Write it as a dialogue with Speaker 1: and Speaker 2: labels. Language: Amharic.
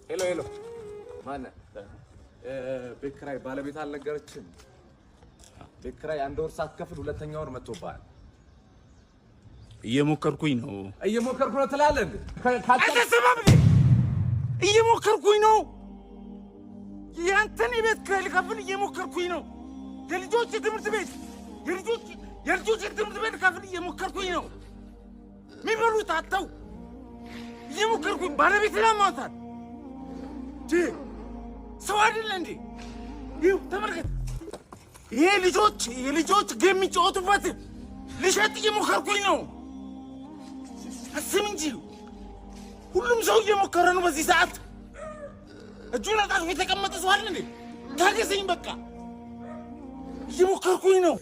Speaker 1: ሄሎ ማነህ? ቤት ኪራይ ባለቤት አልነገረችም? ቤት ኪራይ አንድ ወር ሳትከፍል ሁለተኛ ወር መጥቶብሃል።
Speaker 2: እየሞከርኩኝ ነው
Speaker 1: ትላለህ እንዴ?
Speaker 2: አትሰማም እንዴ? እየሞከርኩኝ ነው። ያንተን የቤት ኪራይ ልከፍል እየሞከርኩኝ ነው። የልጆች ትምህርት ቤት ልከፍል እየሞከርኩኝ ነው። የሚበሉት አጥተው እየሞከርኩኝ ባለቤት ላማታል። ሰው አይደለ እንዴ? ይኸው ተመልከት። ይሄ የልጆች ጌም የሚጫወቱበት ልሸጥ እየሞከርኩኝ ነው። አስብ እንጂ ሁሉም ሰው እየሞከረ ነው በዚህ ሰዓት። እጁን አጣጥፎ የተቀመጠ ሰው አለ እንዴ? ታገሰኝ በቃ። እየሞከርኩኝ ነው።